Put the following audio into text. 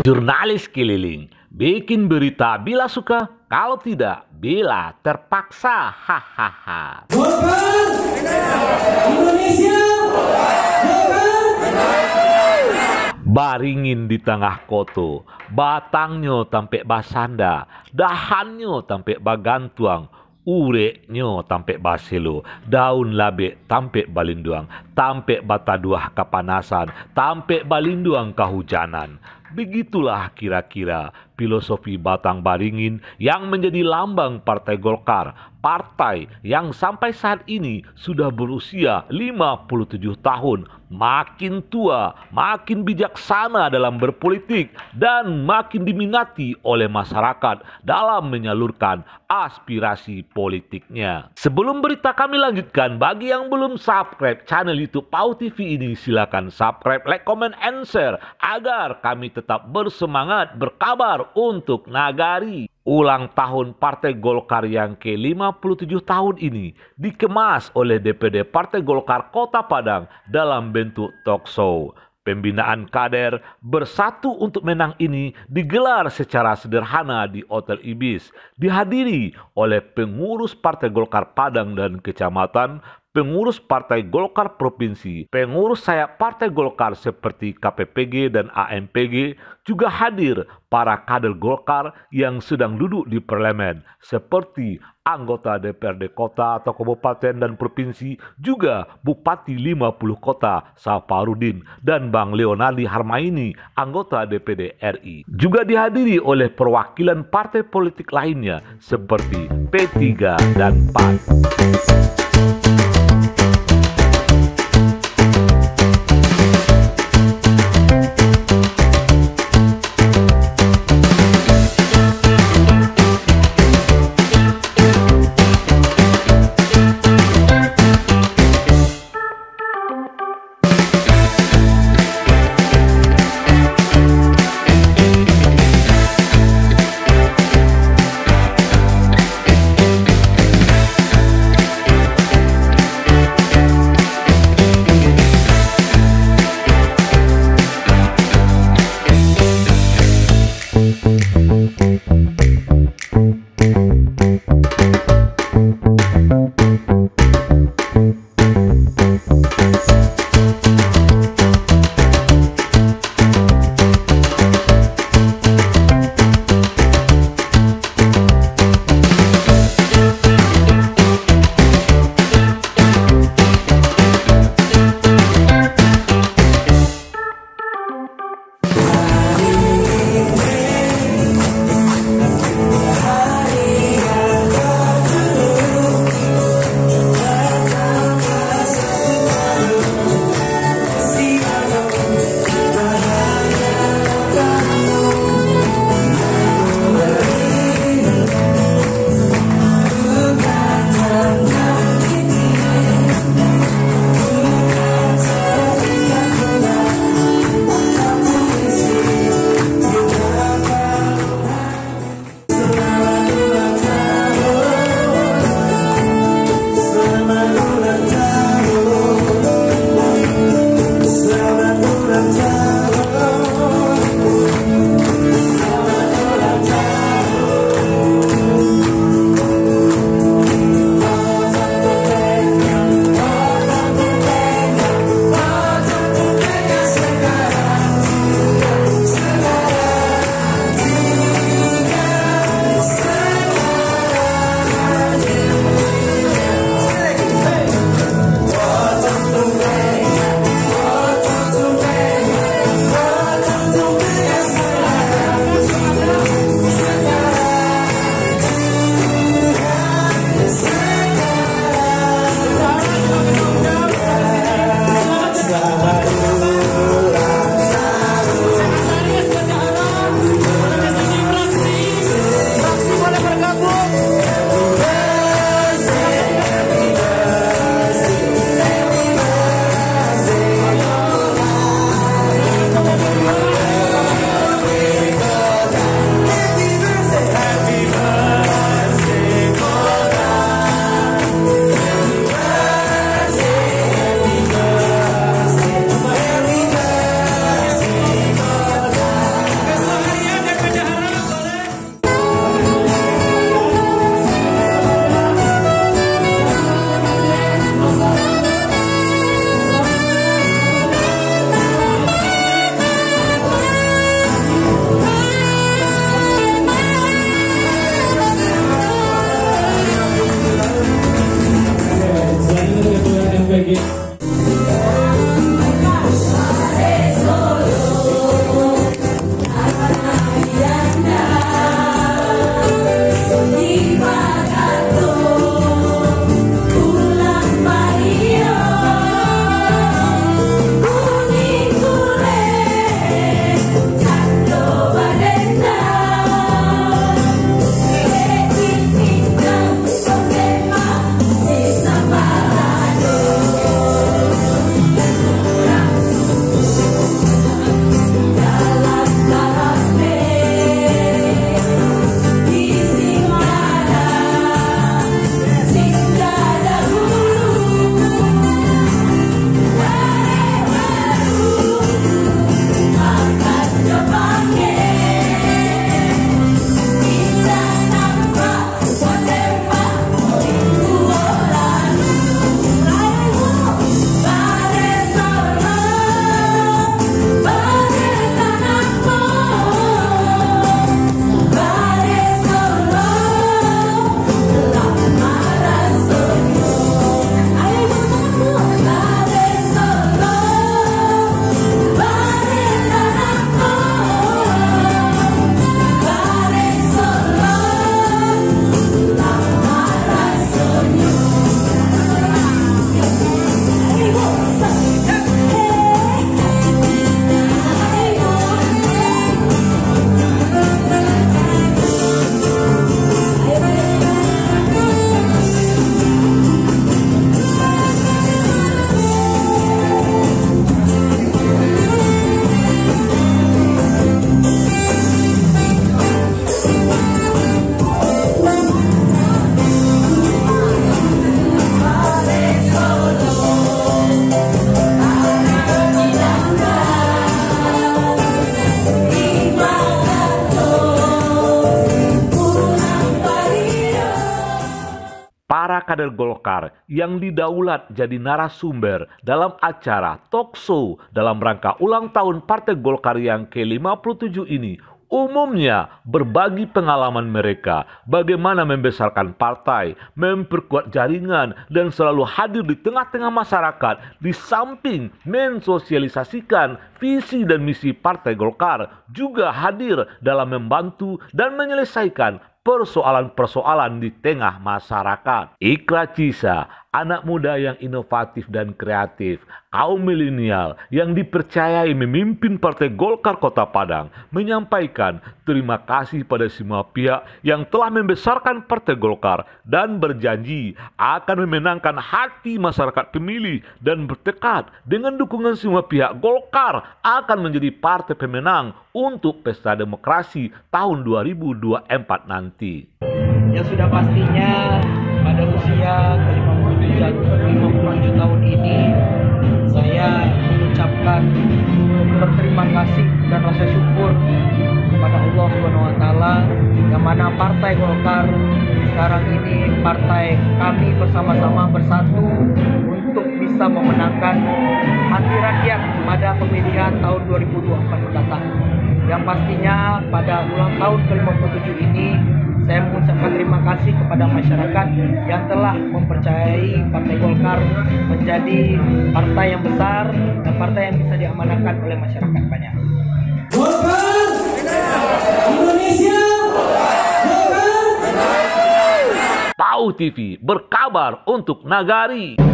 Jurnalis keliling, bikin berita bila suka, kalau tidak bila terpaksa. Hahaha. Indonesia, Baringin di tengah koto, batangnya tampe basanda, dahannya tampe bagantuang, ureknya tampe baselo, daun labe tampe balinduang, tampe bataduah kapanasan, tampe balinduang kehujanan. Begitulah kira-kira filosofi Batang Baringin yang menjadi lambang Partai Golkar, partai yang sampai saat ini sudah berusia 57 tahun, makin tua, makin bijaksana dalam berpolitik, dan makin diminati oleh masyarakat dalam menyalurkan aspirasi politiknya. Sebelum berita kami lanjutkan, bagi yang belum subscribe channel YouTube PAU TV ini, silakan subscribe, like, comment, and share agar kami tetap bersemangat berkabar untuk Nagari. Ulang tahun Partai Golkar yang ke-57 tahun ini dikemas oleh DPD Partai Golkar Kota Padang dalam bentuk talk show. Pembinaan kader Bersatu untuk Menang ini digelar secara sederhana di Hotel Ibis, dihadiri oleh pengurus Partai Golkar Padang dan Kecamatan, pengurus Partai Golkar Provinsi, pengurus sayap Partai Golkar seperti KPPG dan AMPG, juga hadir para kader Golkar yang sedang duduk di parlemen seperti anggota DPRD kota atau kabupaten dan provinsi, juga Bupati 50 kota Safarudin dan Bang Leonardi Harmaini, anggota DPD RI. Juga dihadiri oleh perwakilan partai politik lainnya seperti P3 dan PAN. kader Golkar yang didaulat jadi narasumber dalam acara talk show dalam rangka ulang tahun Partai Golkar yang ke-57 ini umumnya berbagi pengalaman mereka bagaimana membesarkan partai, memperkuat jaringan, dan selalu hadir di tengah-tengah masyarakat di samping mensosialisasikan visi dan misi Partai Golkar, juga hadir dalam membantu dan menyelesaikan persoalan-persoalan di tengah masyarakat. Ikra Cisa, anak muda yang inovatif dan kreatif, kaum milenial yang dipercayai memimpin Partai Golkar Kota Padang, menyampaikan terima kasih pada semua pihak yang telah membesarkan Partai Golkar dan berjanji akan memenangkan hati masyarakat pemilih dan bertekad dengan dukungan semua pihak Golkar akan menjadi partai pemenang untuk pesta demokrasi tahun 2024 nanti. Yang sudah pastinya pada usia ke-57 tahun ini saya mengucapkan berterima kasih dan rasa syukur kepada Allah SWT yang mana Partai Golkar sekarang ini partai kami bersama-sama bersatu untuk bisa memenangkan hati rakyat pada pemilihan tahun 2024 mendatang. Yang pastinya pada ulang tahun ke-57 ini saya mengucapkan terima kasih kepada masyarakat yang telah mempercayai Partai Golkar menjadi partai yang besar dan partai yang bisa diamanahkan oleh masyarakat banyak. Golkar Indonesia, Golkar. PAU TV berkabar untuk Nagari.